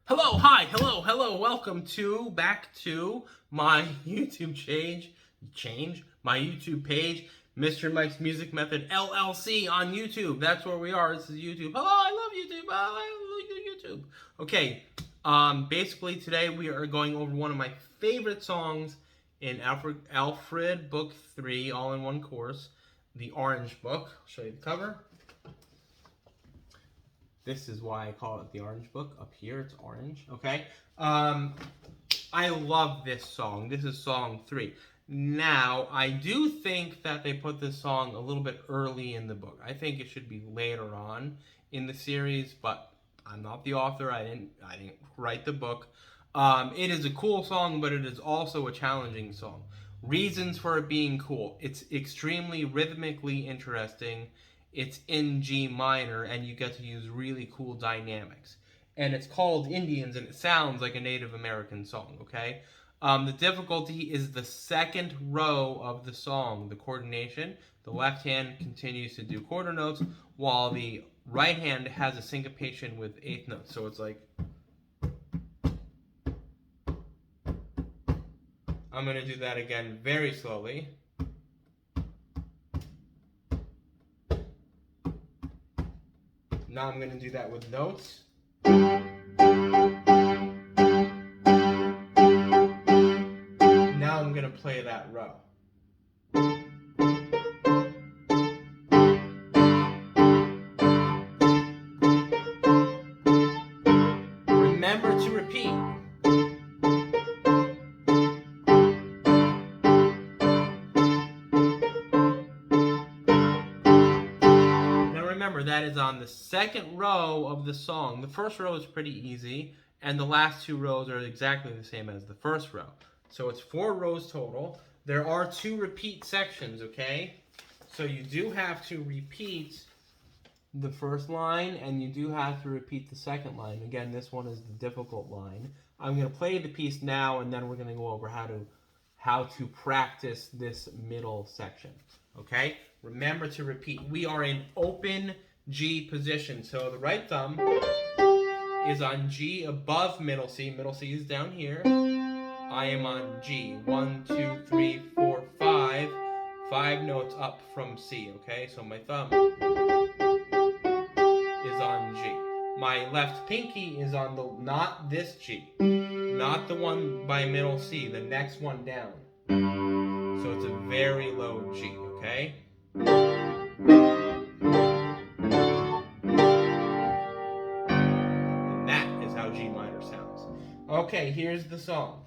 Hello, hi, hello, welcome back to my YouTube my YouTube page, Mr. Mike's Music Method LLC on YouTube. That's where we are. This is YouTube. Hello, I love YouTube. I love YouTube. Okay, basically today we are going over one of my favorite songs in Alfred Book 3, all in one course, the Orange Book. I'll show you the cover. This is why I call it the Orange Book. Up here, it's orange. Okay. I love this song. This is song 3. Now, I do think that they put this song a little bit early in the book. I think it should be later on in the series, but I'm not the author. I didn't write the book. It is a cool song, but it is also a challenging song. Reasons for it being cool: it's extremely rhythmically interesting. It's in G minor, and you get to use really cool dynamics. And it's called Indians, and it sounds like a Native American song, okay? The difficulty is the second row of the song, the coordination. The left hand continues to do quarter notes, while the right hand has a syncopation with eighth notes. So it's like... I'm going to do that again very slowly. Now I'm going to do that with notes. Now I'm going to play that row. Remember to repeat. Remember, that is on the second row of the song. The first row is pretty easy, and the last 2 rows are exactly the same as the first row. So it's 4 rows total. There are 2 repeat sections, okay? So you do have to repeat the first line, and you do have to repeat the second line. Again, this one is the difficult line. I'm going to play the piece now, and then we're going to go over how to practice this middle section. Okay? Remember to repeat. We are in open G position. So the right thumb is on G above middle C. Middle C is down here. I am on G. 1, 2, 3, 4, 5. 5 notes up from C. Okay? So my thumb is on G. My left pinky is on not this G. Not the one by middle C. The next one down. So it's a very low G, okay? And that is how G minor sounds. Okay, here's the song.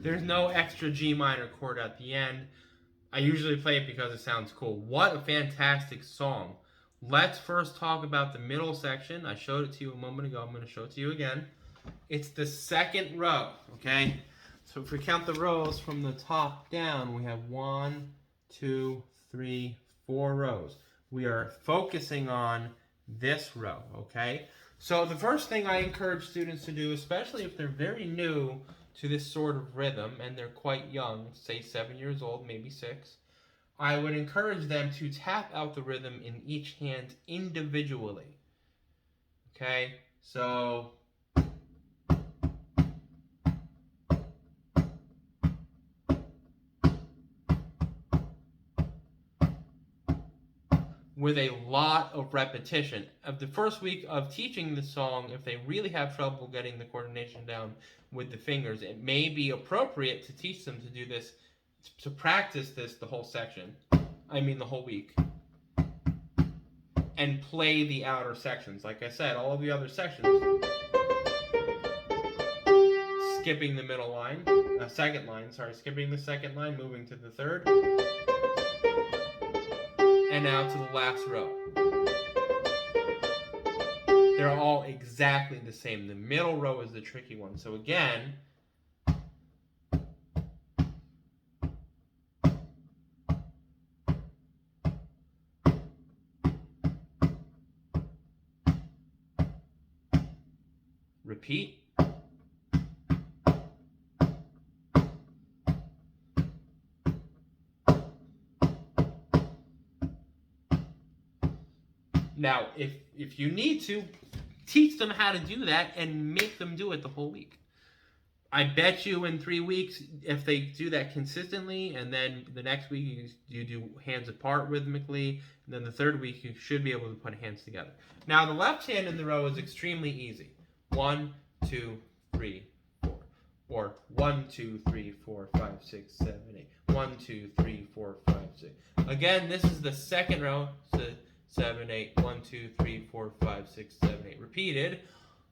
There's no extra G minor chord at the end. I usually play it because it sounds cool. What a fantastic song. Let's first talk about the middle section. I showed it to you a moment ago. I'm going to show it to you again. It's the second row, okay? So if we count the rows from the top down, we have 1, 2, 3, 4 rows. We are focusing on this row, okay? So the first thing I encourage students to do, especially if they're very new to this sort of rhythm and they're quite young, say 7 years old, maybe 6, I would encourage them to tap out the rhythm in each hand individually. Okay, so with a lot of repetition. Of the first week of teaching the song, if they really have trouble getting the coordination down with the fingers, it may be appropriate to teach them to do this, to practice this the whole section. The whole week. And play the outer sections. Like I said, all of the other sections. Skipping the middle line, second line, skipping the second line, moving to the third. And now to the last row. They're all exactly the same. The middle row is the tricky one. So again, repeat. Now, if you need to, teach them how to do that and make them do it the whole week. I bet you in 3 weeks, if they do that consistently, and then the next week you do hands apart rhythmically, and then the third week you should be able to put hands together. Now, the left hand in the row is extremely easy. 1, 2, 3, 4. Or 1, 2, 3, 4, 5, 6, 7, 8. 1, 2, 3, 4, 5, 6. Again, this is the second row. So 7, 8, 1, 2, 3, 4, 5, 6, 7, 8. Repeated.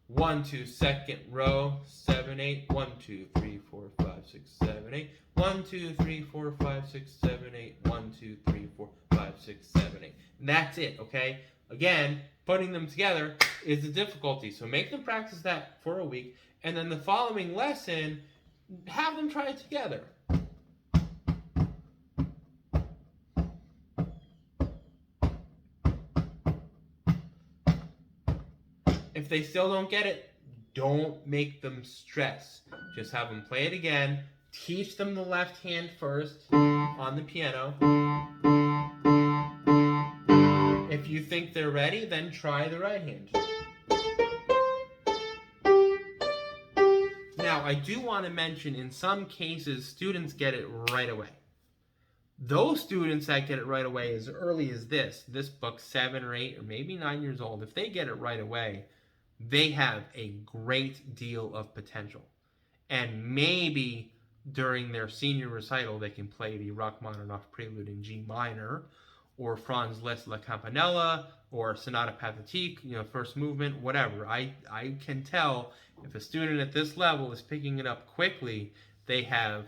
1, 2, second row, 7, 8, 1, 2, 3, 4, 5, 6, 7, 8. 1, 2, 3, 4, 5, 6, 7, 8. 1, 2, 3, 4, 5, 6, 7, 8. And that's it, okay? Again, putting them together is the difficulty. So make them practice that for a week, and then the following lesson, have them try it together. If they still don't get it, don't make them stress. Just have them play it again. Teach them the left hand first on the piano. If you think they're ready, then try the right hand. Now, I do want to mention, in some cases, students get it right away. Those students that get it right away as early as this book, 7 or 8 or maybe 9 years old, if they get it right away, they have a great deal of potential. And maybe during their senior recital, they can play the Rachmaninoff Prelude in G minor, or Franz Liszt La Campanella, or Sonata Pathétique, first movement, whatever. I can tell if a student at this level is picking it up quickly, they have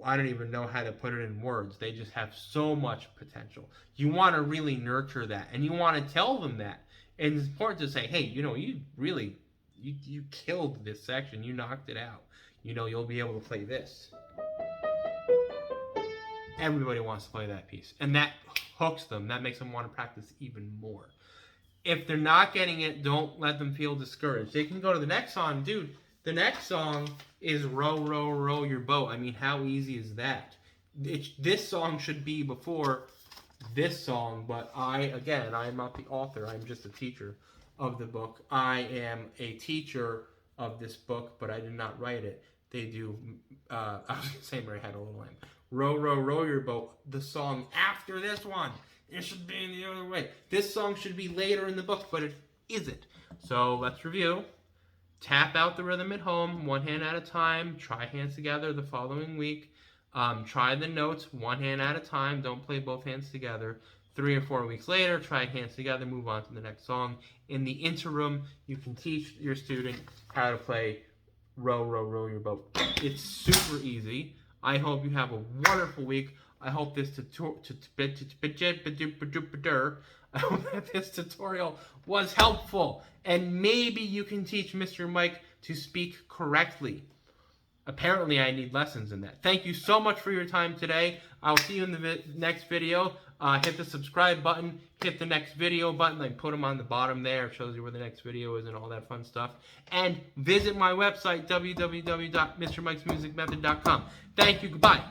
I don't even know how to put it in words. They just have so much potential. You want to really nurture that, and you want to tell them that. And it's important to say, hey, you really, you killed this section. You knocked it out. You'll be able to play this. Everybody wants to play that piece. And that hooks them. That makes them want to practice even more. If they're not getting it, don't let them feel discouraged. They can go to the next song. Dude, the next song is Row, Row, Row Your Boat. How easy is that? This song should be before this song, but I'm not the author. I'm just a teacher of the book. I am a teacher of this book, but I did not write it. They do, I was going to say Mary Had a Little Lamb. Row, Row, Row Your Boat, the song after this one. It should be in the other way. This song should be later in the book, but it isn't. So let's review. Tap out the rhythm at home, one hand at a time. Try hands together the following week. Try the notes one hand at a time. Don't play both hands together. 3 or 4 weeks later, try hands together, move on to the next song. In the interim, you can teach your student how to play Row, Row, Row Your Boat. It's super easy. I hope you have a wonderful week. I hope this tutorial was helpful, and maybe you can teach Mr. Mike to speak correctly. Apparently, I need lessons in that. Thank you so much for your time today. I'll see you in the next video. Hit the subscribe button. Hit the next video button. I put them on the bottom there. It shows you where the next video is and all that fun stuff. And visit my website, www.mrmikesmusicmethod.com. Thank you. Goodbye.